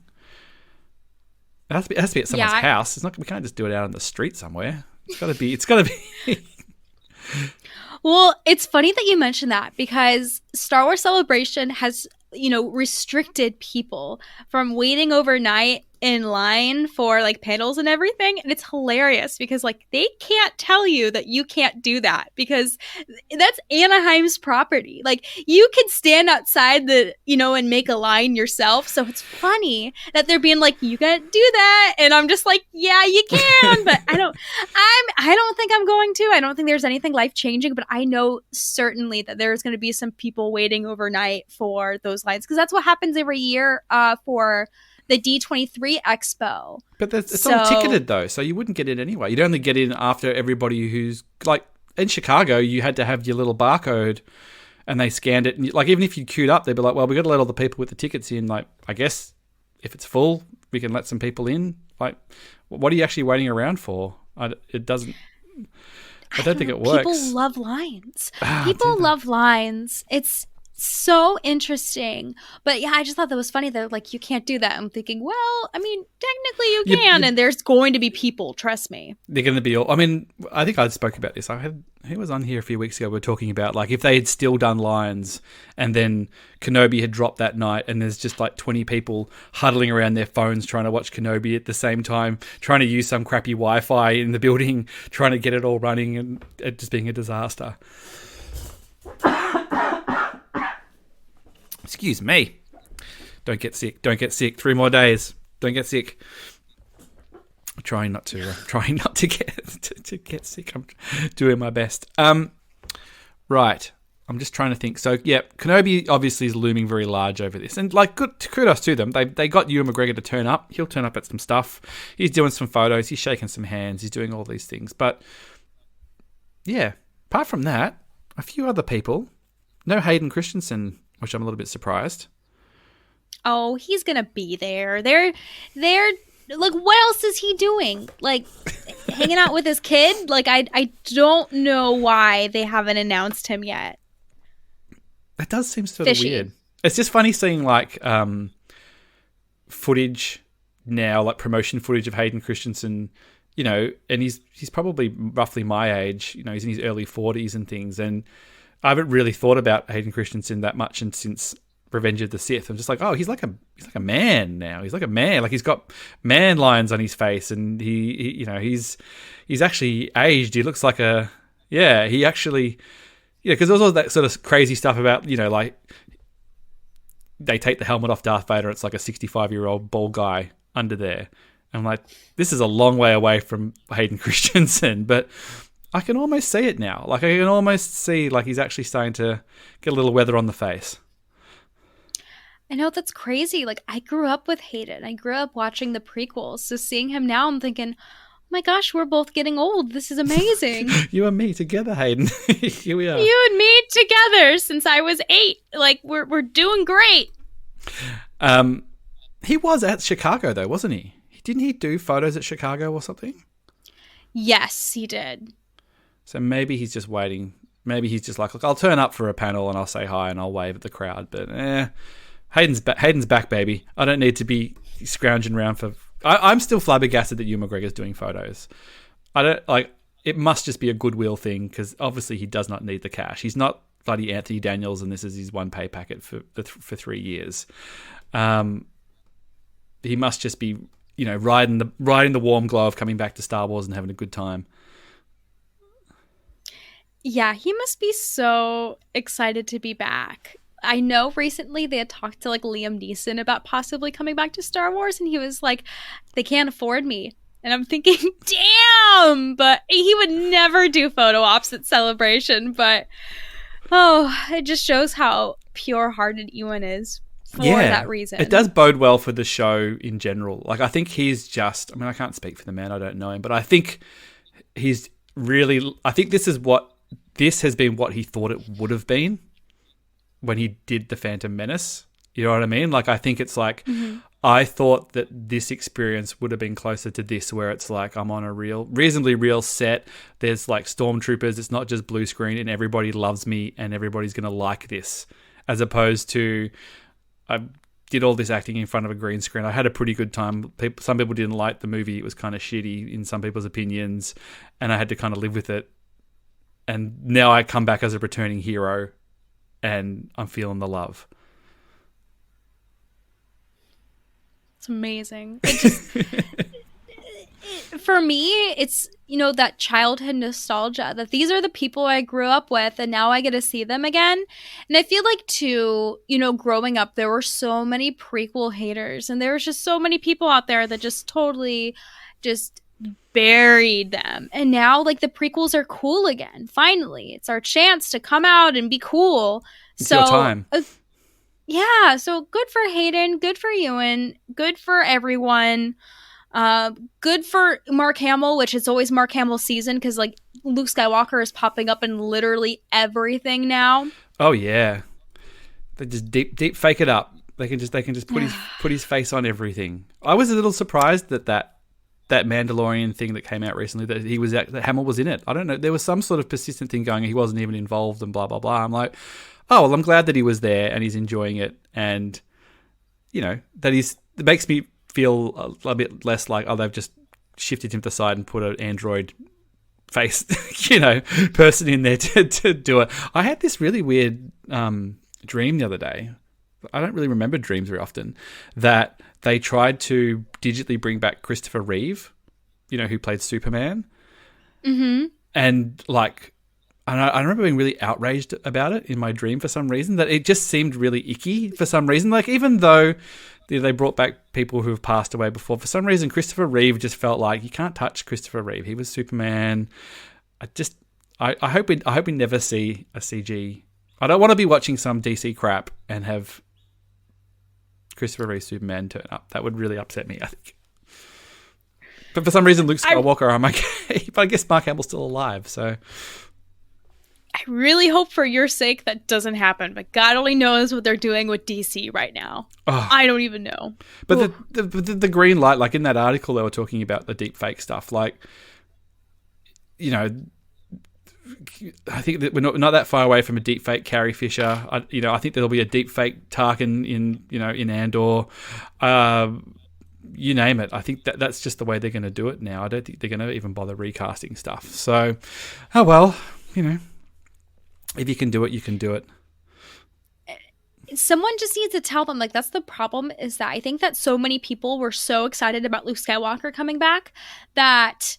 It has to be at someone's house. It's not. We can't just do it out on the street somewhere. It's got to be. It's got to be. Well, it's funny that you mentioned that because Star Wars Celebration has, restricted people from waiting overnight in line for like panels and everything. And it's hilarious because like they can't tell you that you can't do that because that's Anaheim's property. Like you could stand outside and make a line yourself. So it's funny that they're being like, you can't do that. And I'm just like, yeah, you can, but I don't think I'm going to. I don't think there's anything life changing, but I know certainly that there's going to be some people waiting overnight for those lines because that's what happens every year for the D23 Expo. But it's all ticketed though, so you wouldn't get in anyway. You'd only get in after everybody who's like in Chicago, you had to have your little barcode and they scanned it. And like even if you queued up, they'd be like, well, we got to let all the people with the tickets in. Like, I guess if it's full, we can let some people in. Like, what are you actually waiting around for? It doesn't. I don't think it works. People love lines. People love lines. It's so interesting. But yeah, I just thought that was funny that like you can't do that. I'm thinking, well, I mean, technically you can, and there's going to be people, trust me. They're going to be all, I mean, I think I spoke about this. Who was on here a few weeks ago? We were talking about like if they had still done lines and then Kenobi had dropped that night and there's just like 20 people huddling around their phones trying to watch Kenobi at the same time, trying to use some crappy Wi-Fi in the building, trying to get it all running and it just being a disaster. Excuse me. Don't get sick. 3 more days. Don't get sick. I'm trying not to get sick. I'm doing my best. Right. I'm just trying to think. So yeah, Kenobi obviously is looming very large over this, and like kudos to them. They got Ewan McGregor to turn up. He'll turn up at some stuff. He's doing some photos. He's shaking some hands. He's doing all these things. But yeah, apart from that, a few other people. No Hayden Christensen, which I'm a little bit surprised. Oh, he's gonna be there. They're like, what else is he doing? Like, hanging out with his kid? Like, I don't know why they haven't announced him yet. That does seem sort of weird. It's just funny seeing like footage now, like promotion footage of Hayden Christensen, and he's probably roughly my age. He's in his early 40s and things, and I haven't really thought about Hayden Christensen that much since Revenge of the Sith. I'm just like, oh, he's like a man now. He's like a man. Like he's got man lines on his face, and he's actually aged. He looks like he actually, because there's all that sort of crazy stuff about like they take the helmet off Darth Vader. It's like a 65-year-old bald guy under there. I'm like, this is a long way away from Hayden Christensen, but I can almost see it now. Like I can almost see like he's actually starting to get a little weather on the face. I know, that's crazy. Like I grew up with Hayden. I grew up watching the prequels. So seeing him now, I'm thinking, oh my gosh, we're both getting old. This is amazing. You and me together, Hayden. Here we are. You and me together since I was 8. Like we're doing great. He was at Chicago though, wasn't he? Didn't he do photos at Chicago or something? Yes, he did. So maybe he's just waiting. Maybe he's just like, look, I'll turn up for a panel and I'll say hi and I'll wave at the crowd. But Hayden's back, baby. I don't need to be scrounging around for. I'm still flabbergasted that Ewan McGregor's doing photos. I don't like. It must just be a goodwill thing because obviously he does not need the cash. He's not bloody Anthony Daniels, and this is his one pay packet for 3 years. He must just be, riding the warm glow of coming back to Star Wars and having a good time. Yeah, he must be so excited to be back. I know recently they had talked to like Liam Neeson about possibly coming back to Star Wars, and he was like, they can't afford me. And I'm thinking, damn, but he would never do photo ops at Celebration. But, it just shows how pure-hearted Ewan is for that reason. It does bode well for the show in general. Like, I think he's just, I can't speak for the man, I don't know him, but I think he's really, I think this has been what he thought it would have been when he did The Phantom Menace. You know what I mean? Like, I think it's like, I thought that this experience would have been closer to this, where it's like I'm on a reasonably real set. There's like stormtroopers. It's not just blue screen, and everybody loves me, and everybody's going to like this. As opposed to, I'm did all this acting in front of a green screen. I had a pretty good time. Some people didn't like the movie. It was kind of shitty in some people's opinions, and I had to kind of live with it. And now I come back as a returning hero, and I'm feeling the love. It's amazing. It just, for me, it's, that childhood nostalgia, that these are the people I grew up with and now I get to see them again. And I feel like too, growing up, there were so many prequel haters and there was just so many people out there that just totally just buried them. And now like the prequels are cool again. Finally, it's our chance to come out and be cool. It's your time. Yeah, so good for Hayden, good for Ewan, good for everyone. Good for Mark Hamill, which is always Mark Hamill's season because like Luke Skywalker is popping up in literally everything now. Oh yeah, they just deep fake it up. They can just put his face on everything. I was a little surprised that Mandalorian thing that came out recently that Hamill was in it. I don't know. There was some sort of persistent thing going. He wasn't even involved and blah blah blah. I'm like, oh well, I'm glad that he was there and he's enjoying it, and that it makes me feel a bit less like, oh, they've just shifted him to the side and put an android face, person in there to do it. I had this really weird dream the other day. I don't really remember dreams very often, that they tried to digitally bring back Christopher Reeve, who played Superman. Mm-hmm. And like, I remember being really outraged about it in my dream for some reason, that it just seemed really icky for some reason. Like, even though they brought back people who have passed away before, for some reason, Christopher Reeve just felt like you can't touch Christopher Reeve. He was Superman. I hope we never see a CG. I don't want to be watching some DC crap and have Christopher Reeve Superman turn up. That would really upset me, I think. But for some reason, Luke Skywalker, I'm okay. But I guess Mark Hamill's still alive, so I really hope for your sake that doesn't happen, but God only knows what they're doing with DC right now. Oh. I don't even know. But the green light, like in that article they were talking about the deep fake stuff, like, I think that we're not that far away from a deep fake Carrie Fisher. I think there'll be a deep fake Tarkin in Andor. You name it. I think that's just the way they're going to do it now. I don't think they're going to even bother recasting stuff. So, oh well, if you can do it, you can do it. Someone just needs to tell them, like, that's the problem, is that I think that so many people were so excited about Luke Skywalker coming back that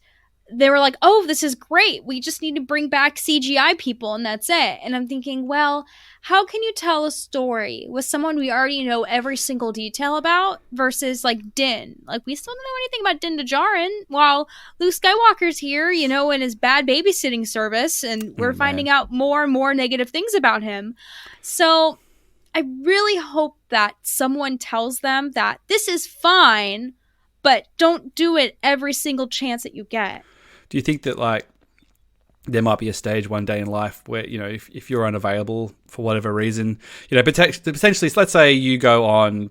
they were like, oh, this is great. We just need to bring back CGI people and that's it. And I'm thinking, well, how can you tell a story with someone we already know every single detail about versus like Din? Like, we still don't know anything about Din Djarin while Luke Skywalker's here, in his bad babysitting service, and we're finding out more and more negative things about him. So I really hope that someone tells them that this is fine, but don't do it every single chance that you get. Do you think that, like, there might be a stage one day in life where, if you're unavailable for whatever reason, potentially, let's say you go on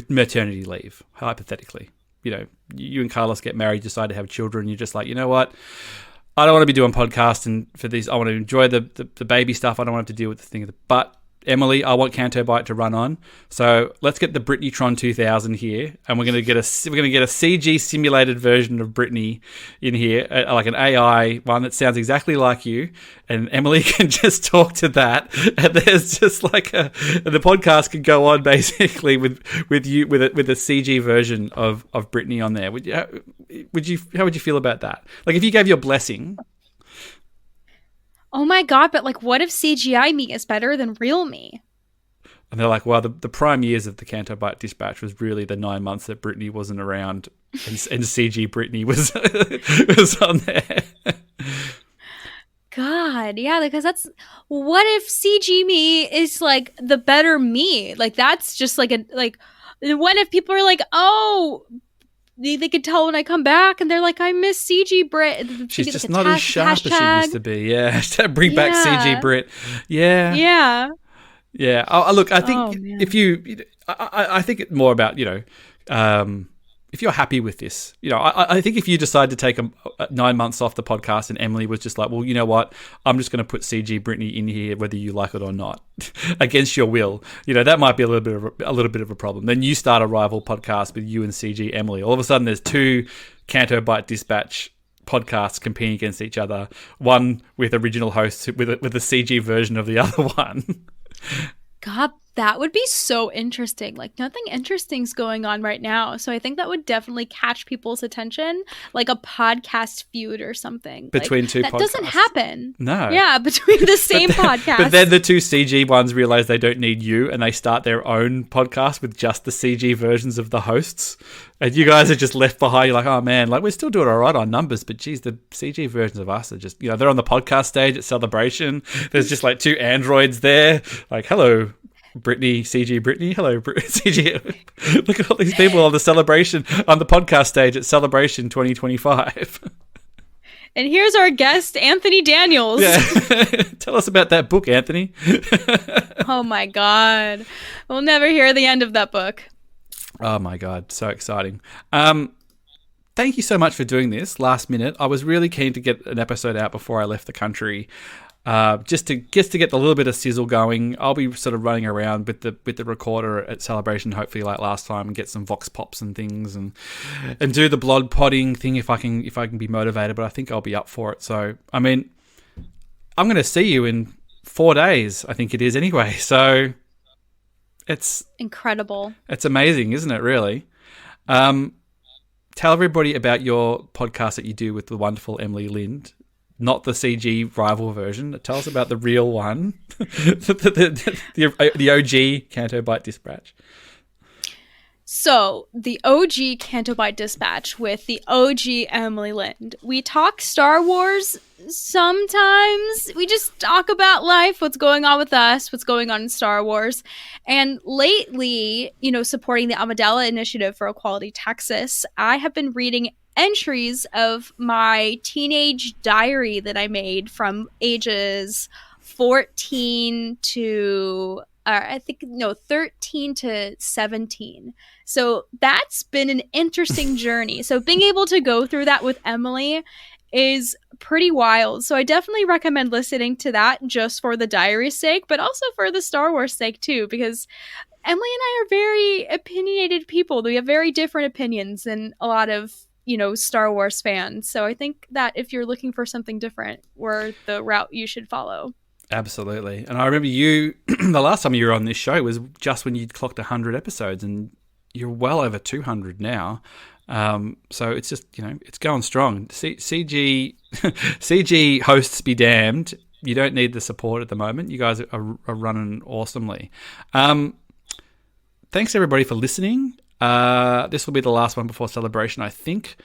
maternity leave, hypothetically, you and Carlos get married, decide to have children, you're just like, you know what? I don't want to be doing podcasts and for these, I want to enjoy the baby stuff. I don't want to have to deal with the thing. But Emily, I want Canto Bight to run on. So let's get the Brittani Tron 2000 here, and we're going to get a CG simulated version of Brittani in here, like an AI one that sounds exactly like you. And Emily can just talk to that, and there's just like and the podcast can go on basically with you with a CG version of Brittani on there. How would you feel about that? Like, if you gave your blessing. Oh my God, but like, what if CGI me is better than real me? And they're like, well, the prime years of the Canto Bight Dispatch was really the 9 months that Brittani wasn't around, and CG Brittani was on there. God, yeah, because that's, what if CG me is like the better me? Like, that's just like what if people are like, oh, they could tell when I come back, and they're like, I miss CG Brit. She's just not as sharp as she used to be. Yeah, bring back CG Brit. Yeah, yeah, yeah. Look, I think if you, I think it's more about if you're happy with this, I think if you decide to take 9 months off the podcast and Emily was just like, well, you know what, I'm just going to put CG Brittany in here whether you like it or not, against your will, that might be a little bit of a problem. Then you start a rival podcast with you and CG Emily. All of a sudden, there's two Canto Bight Dispatch podcasts competing against each other. One with original hosts with a CG version of the other one. God, that would be so interesting. Like, nothing interesting's going on right now. So I think that would definitely catch people's attention, like a podcast feud or something. Between two podcasts. That doesn't happen. No. Yeah, between the same podcast. But then the two CG ones realize they don't need you and they start their own podcast with just the CG versions of the hosts. And you guys are just left behind. You're like, oh man, like we're still doing all right on numbers, but geez, the CG versions of us are just, they're on the podcast stage at Celebration. There's just like two androids there. Like, hello, Brittany, CG Brittany. Hello, CG. Look at all these people on the Celebration, on the podcast stage at Celebration 2025. And here's our guest, Anthony Daniels. Yeah. Tell us about that book, Anthony. Oh my God. We'll never hear the end of that book. Oh my God, so exciting. Thank you so much for doing this last minute. I was really keen to get an episode out before I left the country, just to get a little bit of sizzle going. I'll be sort of running around with the recorder at Celebration, hopefully like last time, and get some vox pops and things, and do the blog podding thing if I can be motivated. But I think I'll be up for it. So I mean, I'm going to see you in 4 days, I think it is anyway. So. It's incredible. It's amazing, isn't it, really? Tell everybody about your podcast that you do with the wonderful Emily Lind, not the CG rival version. Tell us about the real one, the OG Canto Bight Dispatch. So, the OG Canto Bight Dispatch with the OG Emily Lind. We talk Star Wars sometimes. We just talk about life, what's going on with us, what's going on in Star Wars. And lately, supporting the Amadella Initiative for Equality Texas, I have been reading entries of my teenage diary that I made from ages 14 to... 13 to 17. So that's been an interesting journey. So being able to go through that with Emily is pretty wild. So I definitely recommend listening to that just for the diary's sake, but also for the Star Wars sake too, because Emily and I are very opinionated people. We have very different opinions than a lot of Star Wars fans. So I think that if you're looking for something different, we're the route you should follow. Absolutely. And I remember you, the last time you were on this show was just when you'd clocked 100 episodes, and you're well over 200 now. So it's just, it's going strong. CG hosts be damned. You don't need the support at the moment. You guys are running awesomely. Thanks everybody for listening. This will be the last one before Celebration, I think.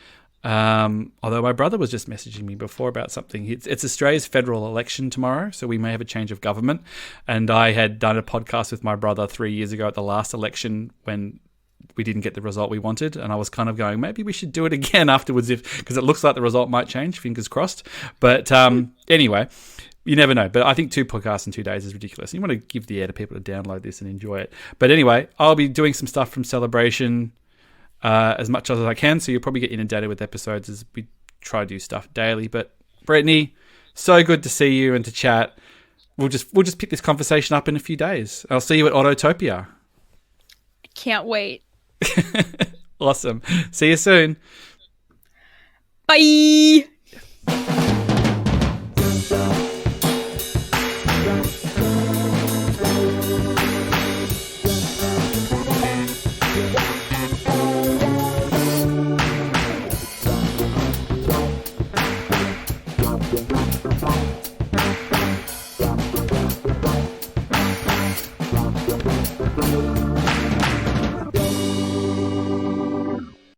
Although my brother was just messaging me before about something. It's Australia's federal election tomorrow, so we may have a change of government. And I had done a podcast with my brother 3 years ago at the last election when we didn't get the result we wanted, and I was kind of going, maybe we should do it again afterwards, because it looks like the result might change. Fingers crossed. But anyway, you never know. But I think 2 podcasts in 2 days is ridiculous. You want to give the air to people to download this and enjoy it. But anyway, I'll be doing some stuff from Celebration. As much as I can, so you'll probably get inundated with episodes as we try to do stuff daily. But Brittany, so good to see you and to chat. We'll just pick this conversation up in a few days. I'll see you at Autotopia. Can't wait. Awesome. See you soon. Bye.